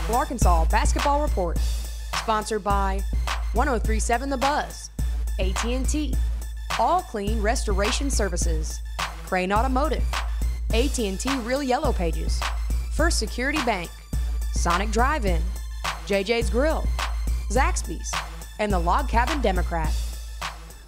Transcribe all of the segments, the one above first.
Central Arkansas Basketball Report, sponsored by 1037 The Buzz, AT&T, All Clean Restoration Services, Crane Automotive, AT&T Real Yellow Pages, First Security Bank, Sonic Drive-In, JJ's Grill, Zaxby's, and the Log Cabin Democrat.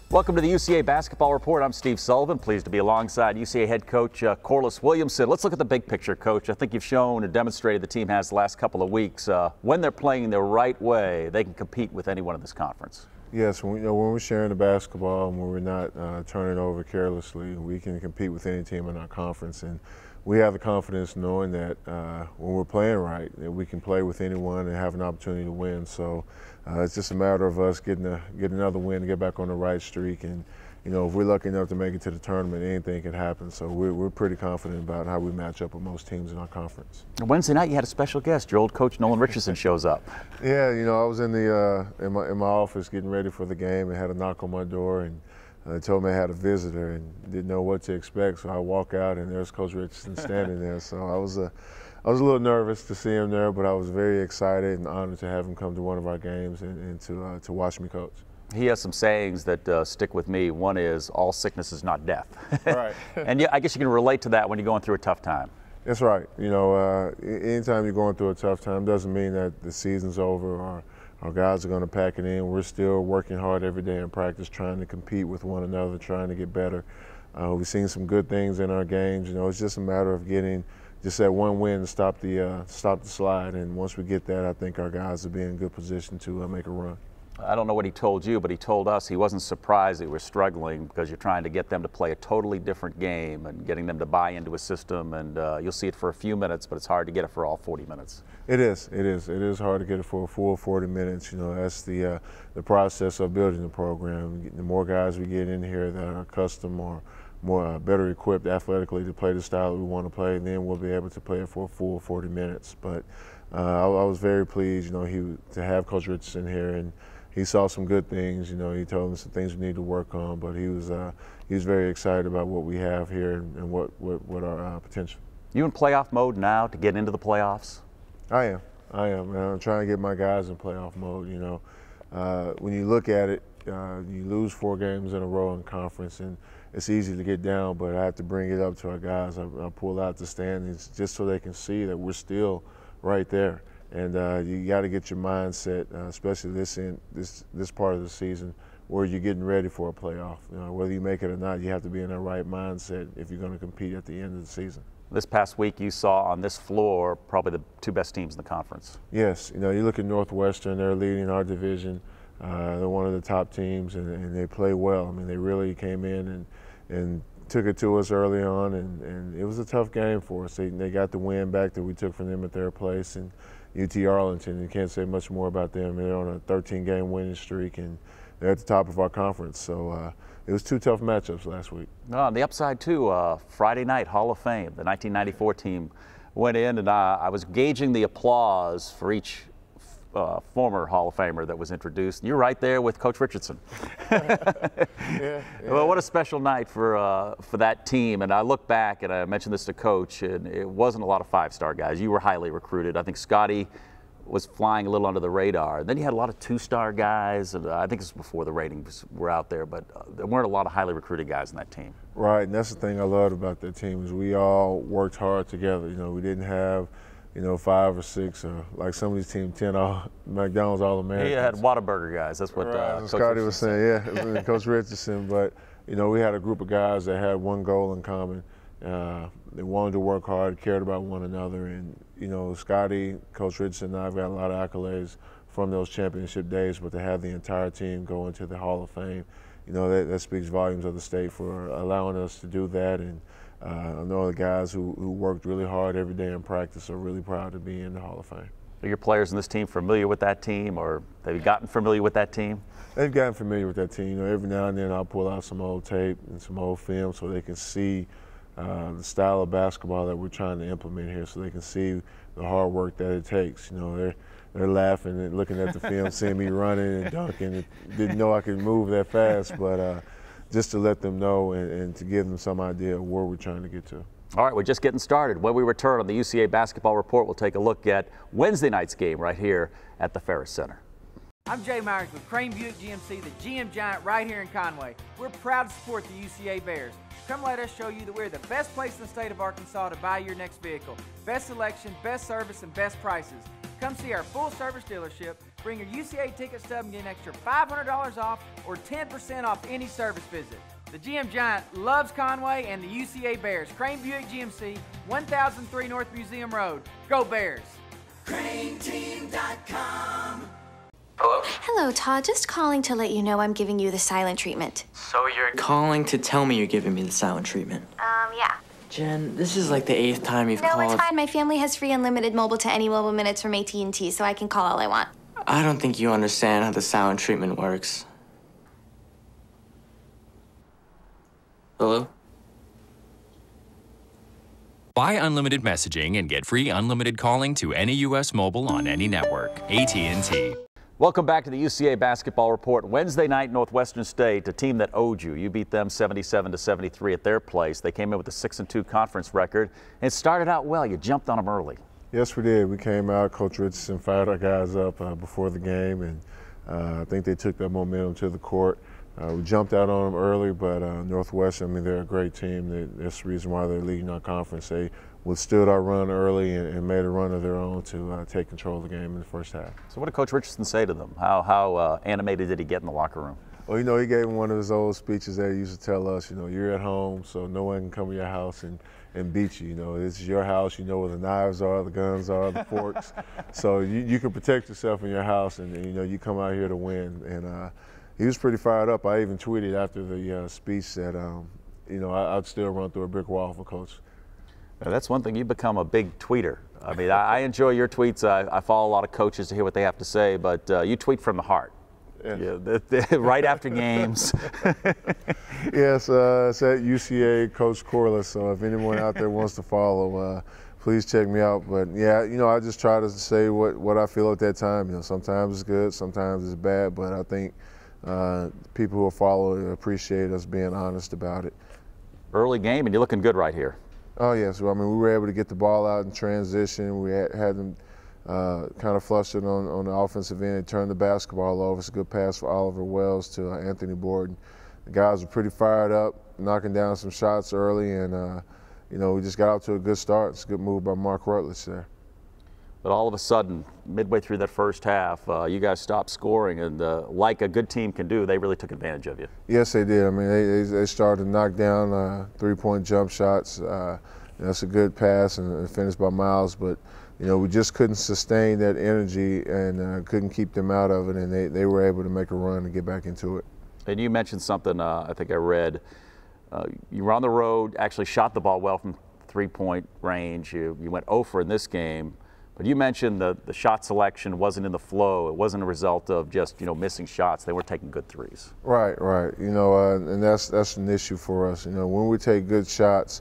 Welcome to the UCA Basketball Report. I'm Steve Sullivan, pleased to be alongside UCA head coach Corliss Williamson. Let's look at the big picture, Coach. I think you've shown and demonstrated the team has the last couple of weeks. When they're playing the right way, they can compete with anyone in this conference. Yes, when we're sharing the basketball and when we're not turning it over carelessly, we can compete with any team in our conference. And we have the confidence knowing that when we're playing right, that we can play with anyone and have an opportunity to win. So it's just a matter of us getting another win to get back on the right streak. And you know, if we're lucky enough to make it to the tournament, anything can happen. So we're pretty confident about how we match up with most teams in our conference. Wednesday night, you had a special guest. Your old coach, Nolan Richardson, shows up. Yeah, you know, I was in my office getting ready for the game and had a knock on my door, and they told me I had a visitor and didn't know what to expect. So I walk out and there's Coach Richardson standing there. So I was a little nervous to see him there, but I was very excited and honored to have him come to one of our games and to watch me coach. He has some sayings that stick with me. One is, all sickness is not death. Right. And I guess you can relate to that when you're going through a tough time. That's right. You know, anytime you're going through a tough time doesn't mean that the season's over or our guys are going to pack it in. We're still working hard every day in practice, trying to compete with one another, trying to get better. We've seen some good things in our games. You know, it's just a matter of getting just that one win to stop the slide. And once we get that, I think our guys will be in good position to make a run. I don't know what he told you, but he told us he wasn't surprised that we're struggling because you're trying to get them to play a totally different game and getting them to buy into a system. And you'll see it for a few minutes, but it's hard to get it for all 40 minutes. It is hard to get it for a full 40 minutes. You know, that's the process of building the program. The more guys we get in here that are accustomed or more better equipped athletically to play the style that we want to play, and then we'll be able to play it for a full 40 minutes. But I was very pleased, you know, to have Coach Richardson here, and he saw some good things. You know, he told us some things we need to work on, but he was very excited about what we have here and what our potential. You in playoff mode now to get into the playoffs? I am. And I'm trying to get my guys in playoff mode. You know, when you look at it, you lose 4 games in a row in conference, and it's easy to get down, but I have to bring it up to our guys. I pull out the standings just so they can see that we're still right there. And you got to get your mindset, especially this part of the season, where you're getting ready for a playoff. You know, whether you make it or not, you have to be in the right mindset if you're going to compete at the end of the season. This past week, you saw on this floor probably the 2 best teams in the conference. Yes, you know, you look at Northwestern; they're leading our division. They're one of the top teams, and they play well. I mean, they really came in and took it to us early on, and it was a tough game for us. They got the win back that we took from them at their place, and UT-Arlington, you can't say much more about them. They're on a 13-game winning streak, and they're at the top of our conference. So it was 2 tough matchups last week. On the upside, too, Friday night, Hall of Fame, the 1994 team went in, and I was gauging the applause for each former Hall of Famer that was introduced. You're right there with Coach Richardson. Yeah. Well, what a special night for that team. And I look back, and I mentioned this to Coach, and it wasn't a lot of 5-star guys. You were highly recruited. I think Scotty was flying a little under the radar. Then you had a lot of 2-star guys, and I think this was before the ratings were out there, but there weren't a lot of highly recruited guys in that team. Right, and that's the thing I loved about that team is we all worked hard together. You know, we didn't have, you know, 5 or 6, or like some of these teams, 10 McDonald's All-Americans. He had Whataburger guys. That's what Coach Scotty was saying. Yeah, Coach Richardson. But you know, we had a group of guys that had one goal in common. They wanted to work hard, cared about one another, and you know, Scotty, Coach Richardson, and I've got a lot of accolades from those championship days. But to have the entire team go into the Hall of Fame, you know, that speaks volumes of the state for allowing us to do that. And I know the guys who worked really hard every day in practice are really proud to be in the Hall of Fame. Are your players in this team familiar with that team, or have you gotten familiar with that team? They've gotten familiar with that team. You know, every now and then I'll pull out some old tape and some old film so they can see the style of basketball that we're trying to implement here, so they can see the hard work that it takes. You know, they're laughing and looking at the film, seeing me running and dunking. And didn't know I could move that fast, but just to let them know and to give them some idea of where we're trying to get to. All right, we're just getting started. When we return on the UCA Basketball Report, we'll take a look at Wednesday night's game right here at the Ferris Center. I'm Jay Myers with Crane Buick GMC, the GM Giant right here in Conway. We're proud to support the UCA Bears. Come let us show you that we're the best place in the state of Arkansas to buy your next vehicle. Best selection, best service, and best prices. Come see our full-service dealership, bring your UCA ticket stub and get an extra $500 off or 10% off any service visit. The GM Giant loves Conway and the UCA Bears. Crane Buick GMC, 1003 North Museum Road. Go Bears! CraneTeam.com. Hello? Hello, Todd. Just calling to let you know I'm giving you the silent treatment. So you're calling to tell me you're giving me the silent treatment? Yeah. Jen, this is like the 8th time you've called. No, it's fine. My family has free unlimited mobile to any mobile minutes from AT&T, so I can call all I want. I don't think you understand how the silent treatment works. Hello? Buy unlimited messaging and get free unlimited calling to any U.S. mobile on any network. AT&T. Welcome back to the UCA Basketball Report. Wednesday night, Northwestern State, a team that owed you. You beat them 77-73 at their place. They came in with a 6-2 conference record and started out well. You jumped on them early. Yes, we did. We came out. Coach Richardson fired our guys up before the game, and I think they took that momentum to the court. We jumped out on them early, but Northwestern, I mean, they're a great team. That's the reason why they're leading our conference. They withstood our run early and made a run of their own to take control of the game in the first half. So what did Coach Richardson say to them? How animated did he get in the locker room? Well, you know, he gave them one of his old speeches that he used to tell us, you know, you're at home, so no one can come to your house and beat you. You know, this is your house. You know where the knives are, the guns are, the forks. So you can protect yourself in your house, and you know, you come out here to win. And he was pretty fired up. I even tweeted after the speech that, you know, I'd still run through a brick wall for Coach. Now, that's one thing. You've become a big tweeter. I mean, I enjoy your tweets. I follow a lot of coaches to hear what they have to say, but you tweet from the heart. Yeah, right after games. Yes, it's at UCA Coach Corliss. So if anyone out there wants to follow, please check me out. But yeah, you know, I just try to say what I feel at that time. You know, sometimes it's good, sometimes it's bad, but I think people who follow it appreciate us being honest about it. Early game, and you're looking good right here. Oh yes, well, I mean, we were able to get the ball out in transition. We had them kind of flustered on the offensive end. They turned the basketball over. It's a good pass for Oliver Wells to Anthony Borden. The guys were pretty fired up, knocking down some shots early, and you know, we just got out to a good start. It's a good move by Mark Rutledge there. But all of a sudden, midway through that first half, you guys stopped scoring, and like a good team can do, they really took advantage of you. Yes, they did. I mean, they started to knock down three-point jump shots. That's a good pass and finished by Miles, but you know, we just couldn't sustain that energy and couldn't keep them out of it, and they were able to make a run and get back into it. And you mentioned something I think I read. You were on the road, actually shot the ball well from three-point range. You went 0 for in this game. But you mentioned the shot selection wasn't in the flow. It wasn't a result of just, you know, missing shots. They were taking good threes. Right. You know, and that's an issue for us. You know, when we take good shots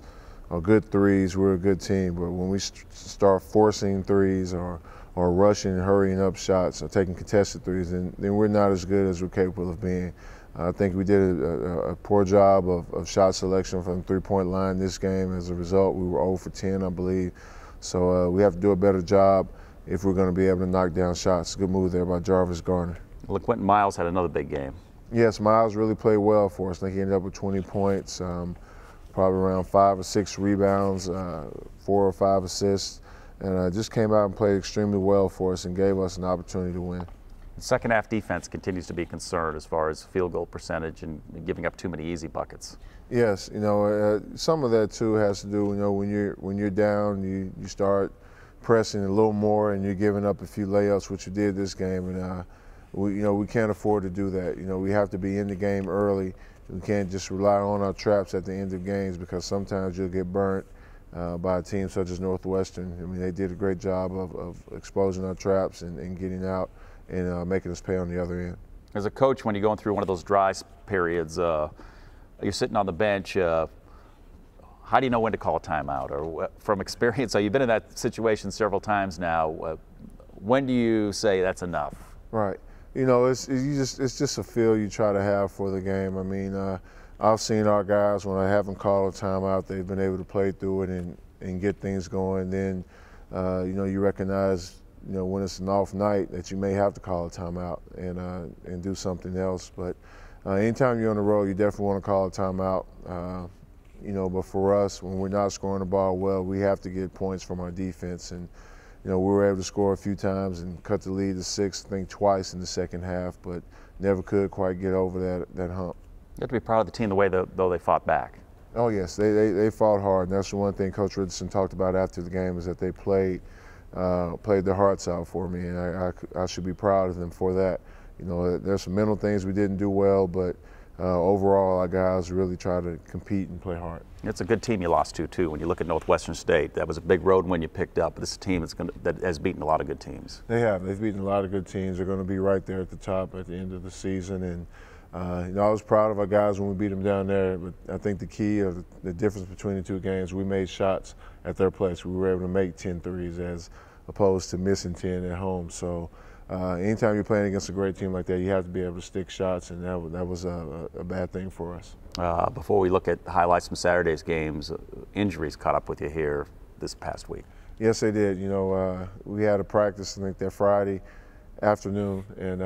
or good threes, we're a good team. But when we start forcing threes or rushing and hurrying up shots or taking contested threes, then we're not as good as we're capable of being. I think we did a poor job of shot selection from the three-point line this game. As a result, we were 0 for 10, I believe. So we have to do a better job if we're going to be able to knock down shots. Good move there by Jarvis Garner. Well, Quentin Miles had another big game. Yes, Miles really played well for us. I think he ended up with 20 points, probably around 5 or 6 rebounds, 4 or 5 assists, and just came out and played extremely well for us and gave us an opportunity to win. The second half defense continues to be concerned as far as field goal percentage and giving up too many easy buckets. Yes, you know, some of that too has to do, you know, when you're down, you start pressing a little more and you're giving up a few layups, which you did this game, and we can't afford to do that. You know, we have to be in the game early. We can't just rely on our traps at the end of games, because sometimes you'll get burnt by a team such as Northwestern. I mean, they did a great job of exposing our traps and getting out and making us pay on the other end. As a coach, when you're going through one of those dry periods, you're sitting on the bench, how do you know when to call a timeout? Or from experience, you've been in that situation several times now, when do you say that's enough? Right. You know, it's just a feel you try to have for the game. I mean, I've seen our guys, when I haven't called a timeout, they've been able to play through it and get things going. Then, you recognize, when it's an off night that you may have to call a timeout and do something else. But anytime you're on the road, you definitely want to call a timeout. But for us, when we're not scoring the ball well, we have to get points from our defense. And, we were able to score a few times and cut the lead to 6, I think twice in the second half, but never could quite get over that hump. You have to be proud of the team the way though they fought back. Oh, yes, they fought hard. And that's the one thing Coach Richardson talked about after the game, is that they played their hearts out for me, and I should be proud of them for that. There's some mental things we didn't do well, but overall our guys really try to compete and play hard. It's a good team you lost to, too. When you look at Northwestern State, that was a big road win you picked up. But this is a team that has beaten a lot of good teams. They've beaten a lot of good teams. They're going to be right there at the top at the end of the season. And I was proud of our guys when we beat them down there, but I think the key or the difference between the two games, we made shots at their place. We were able to make 10 threes as opposed to missing 10 at home. So anytime you're playing against a great team like that, you have to be able to stick shots, and that was a bad thing for us. Before we look at highlights from Saturday's games, injuries caught up with you here this past week. Yes, they did. We had a practice, I think, that Friday afternoon, and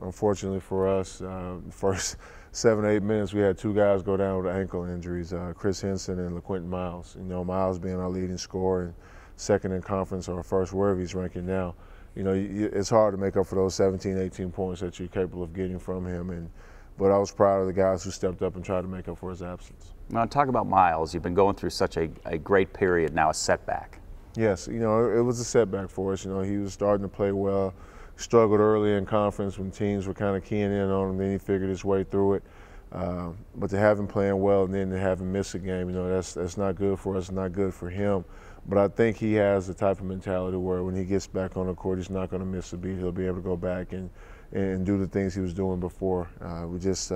unfortunately for us, the first 7 or 8 minutes, we had 2 guys go down with ankle injuries, Chris Henson and LaQuinton Miles. Miles being our leading scorer and second in conference, or first, wherever he's ranking now. It's hard to make up for those 17, 18 points that you're capable of getting from him. But I was proud of the guys who stepped up and tried to make up for his absence. Now, talk about Miles. You've been going through such a great period now, a setback. Yes, it was a setback for us. He was starting to play well, struggled early in conference when teams were kind of keying in on him, then he figured his way through it. But to have him playing well and then to have him miss a game, that's not good for us, not good for him. But I think he has the type of mentality where when he gets back on the court, he's not going to miss a beat. He'll be able to go back and do the things he was doing before. You just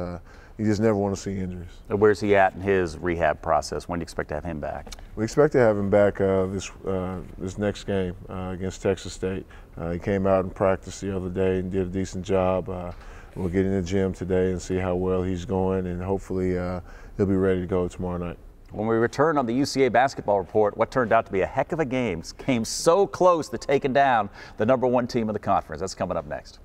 never want to see injuries. Where's he at in his rehab process? When do you expect to have him back? We expect to have him back this next game against Texas State. He came out and practiced the other day and did a decent job. We'll get in the gym today and see how well he's going, and hopefully he'll be ready to go tomorrow night. When we return on the UCA basketball report, what turned out to be a heck of a game came so close to taking down the #1 team in the conference. That's coming up next.